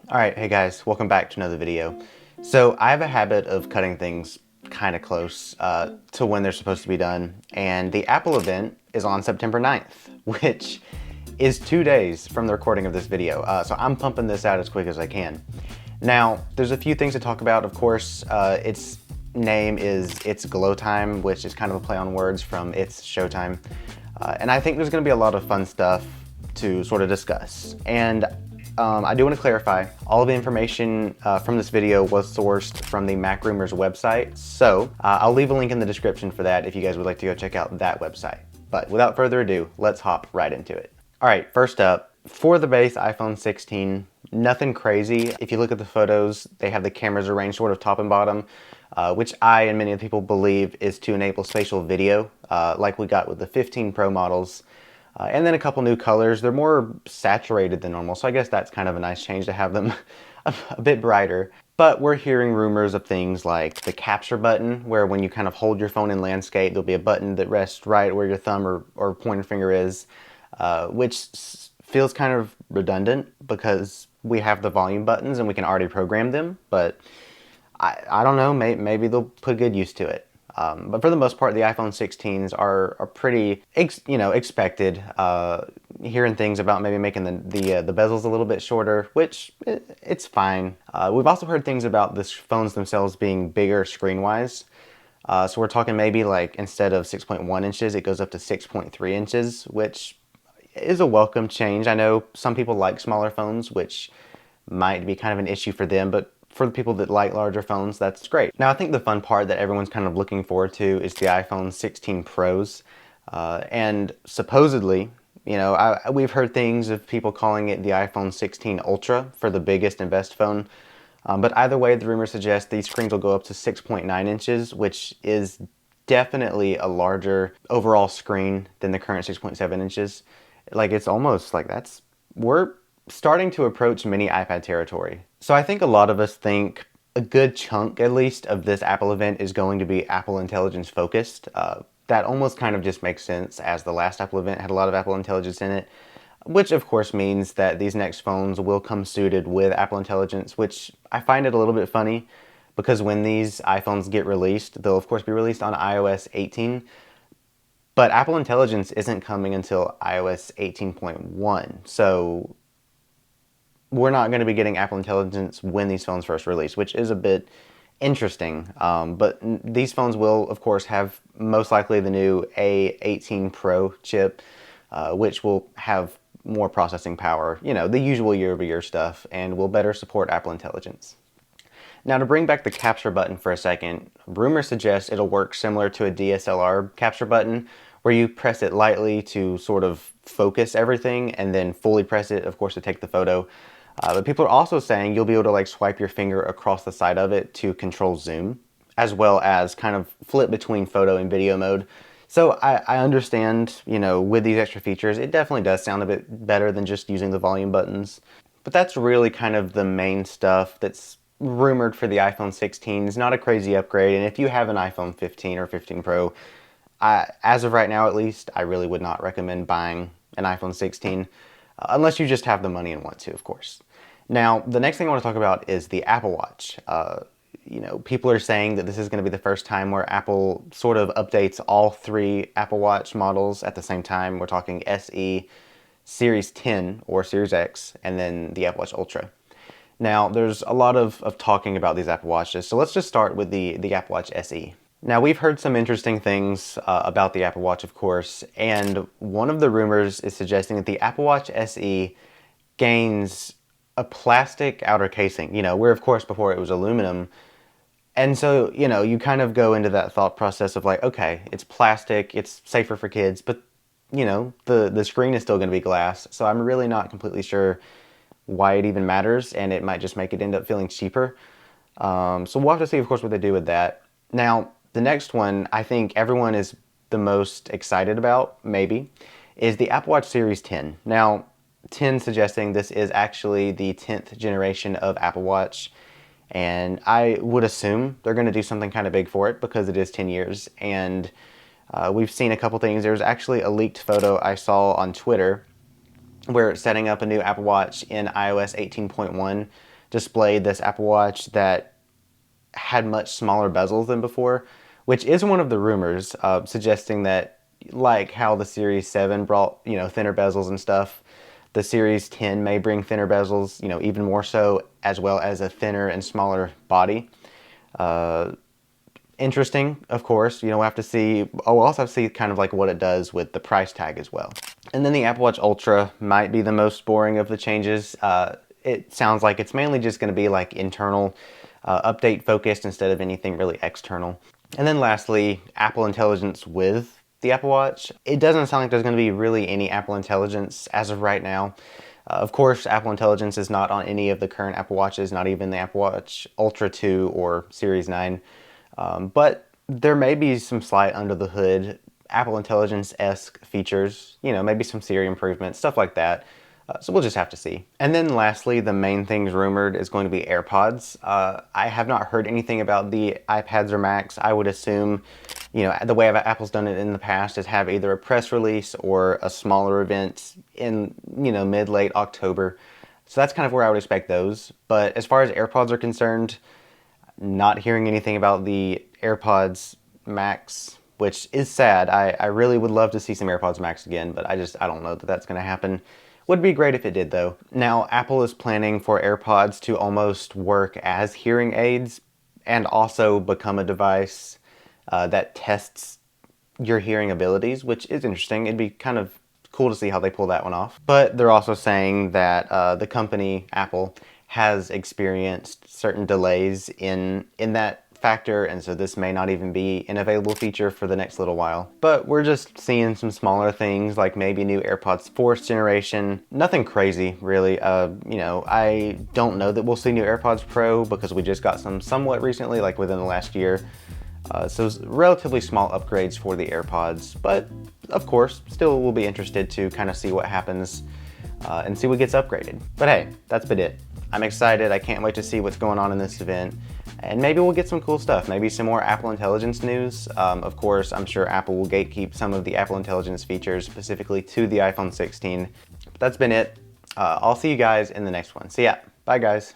Alright, hey guys, welcome back to another video. So I have a habit of cutting things kind of close to when they're supposed to be done, and the Apple event is on September 9th, which is 2 days from the recording of this video. So I'm pumping this out as quick as I can. Now, there's a few things to talk about. Of course, its name is It's Glow Time, which is kind of a play on words from It's Showtime. And I think there's going to be a lot of fun stuff to sort of discuss. And I do want to clarify, all of the information from this video was sourced from the Mac Rumors website, so I'll leave a link in the description for that if you guys would like to go check out that website. But without further ado, let's hop right into it. Alright, first up, for the base iPhone 16, nothing crazy. If you look at the photos, they have the cameras arranged sort of top and bottom, which I and many people believe is to enable spatial video, like we got with the 15 Pro models. And then a couple new colors. They're more saturated than normal, so I guess that's kind of a nice change to have them a bit brighter. But we're hearing rumors of things like the capture button, where when you kind of hold your phone in landscape, there'll be a button that rests right where your thumb or pointer finger is, which feels kind of redundant because we have the volume buttons and we can already program them, but I don't know, maybe they'll put good use to it. But for the most part, the iPhone 16s are pretty, expected. Hearing things about maybe making the bezels a little bit shorter, which it's fine. We've also heard things about the phones themselves being bigger screen-wise. So we're talking maybe like instead of 6.1 inches, it goes up to 6.3 inches, which is a welcome change. I know some people like smaller phones, which might be kind of an issue for them, but for the people that like larger phones, that's great. Now, I think the fun part that everyone's kind of looking forward to is the iPhone 16 Pros. And supposedly, we've heard things of people calling it the iPhone 16 Ultra for the biggest and best phone. But either way, the rumors suggest these screens will go up to 6.9 inches, which is definitely a larger overall screen than the current 6.7 inches. Like, it's almost like we're starting to approach mini iPad territory. So I think a lot of us think a good chunk, at least, of this Apple event is going to be Apple Intelligence focused. That almost kind of just makes sense, as the last Apple event had a lot of Apple Intelligence in it, which of course means that these next phones will come suited with Apple Intelligence, which I find it a little bit funny because when these iPhones get released, they'll of course be released on iOS 18, but Apple Intelligence isn't coming until iOS 18.1. So we're not going to be getting Apple Intelligence when these phones first release, which is a bit interesting. But these phones will, of course, have most likely the new A18 Pro chip, which will have more processing power, the usual year-over-year stuff, and will better support Apple Intelligence. Now, to bring back the capture button for a second, rumors suggest it'll work similar to a DSLR capture button, where you press it lightly to sort of focus everything, and then fully press it, of course, to take the photo. But people are also saying you'll be able to like swipe your finger across the side of it to control zoom, as well as kind of flip between photo and video mode. So I understand, with these extra features, it definitely does sound a bit better than just using the volume buttons. But that's really kind of the main stuff that's rumored for the iPhone 16. It's not a crazy upgrade, and if you have an iPhone 15 or 15 Pro, as of right now at least, I really would not recommend buying an iPhone 16, unless you just have the money and want to, of course. Now, the next thing I want to talk about is the Apple Watch. People are saying that this is going to be the first time where Apple sort of updates all three Apple Watch models at the same time. We're talking SE, Series 10 or Series X, and then the Apple Watch Ultra. Now, there's a lot of talking about these Apple Watches, so let's just start with the Apple Watch SE. Now, we've heard some interesting things about the Apple Watch, of course, and one of the rumors is suggesting that the Apple Watch SE gains a plastic outer casing, where of course before it was aluminum. And so, you kind of go into that thought process of like, okay, it's plastic, it's safer for kids, but the screen is still going to be glass. So I'm really not completely sure why it even matters, and it might just make it end up feeling cheaper. So we'll have to see, of course, what they do with that. Now, the next one I think everyone is the most excited about, maybe, is the Apple Watch Series 10. Now, 10 suggesting this is actually the 10th generation of Apple Watch, and I would assume they're going to do something kind of big for it because it is 10 years, and we've seen a couple things. There's actually a leaked photo I saw on Twitter where it's setting up a new Apple Watch in iOS 18.1 displayed this Apple Watch that had much smaller bezels than before, which is one of the rumors, suggesting that, like how the Series 7 brought, thinner bezels and stuff, the Series 10 may bring thinner bezels, even more so, as well as a thinner and smaller body. Interesting, of course. We'll have to see. Oh, we'll also have to see kind of like what it does with the price tag as well. And then the Apple Watch Ultra might be the most boring of the changes. It sounds like it's mainly just going to be like internal, update focused instead of anything really external. And then lastly, Apple Intelligence with the Apple Watch. It doesn't sound like there's going to be really any Apple Intelligence as of right now. Of course, Apple Intelligence is not on any of the current Apple Watches, not even the Apple Watch Ultra 2 or Series 9. But there may be some slight under the hood Apple Intelligence-esque features, maybe some Siri improvements, stuff like that. So we'll just have to see. And then lastly, the main things rumored is going to be AirPods. I have not heard anything about the iPads or Macs. I would assume, the way Apple's done it in the past is have either a press release or a smaller event in, mid-late October. So that's kind of where I would expect those. But as far as AirPods are concerned, not hearing anything about the AirPods Max, which is sad. I really would love to see some AirPods Max again, but I don't know that that's going to happen. Would be great if it did, though. Now, Apple is planning for AirPods to almost work as hearing aids and also become a device that tests your hearing abilities, which is interesting. It'd be kind of cool to see how they pull that one off. But they're also saying that the company, Apple, has experienced certain delays in that factor, and so this may not even be an available feature for the next little while. But we're just seeing some smaller things, like maybe new AirPods 4th generation. Nothing crazy, really. I don't know that we'll see new AirPods Pro because we just got some somewhat recently, like within the last year. So relatively small upgrades for the AirPods, but of course, still we'll be interested to kind of see what happens and see what gets upgraded. But hey, that's been it. I'm excited. I can't wait to see what's going on in this event. And maybe we'll get some cool stuff. Maybe some more Apple Intelligence news. Of course, I'm sure Apple will gatekeep some of the Apple Intelligence features specifically to the iPhone 16. But that's been it. I'll see you guys in the next one. See ya. Bye, guys.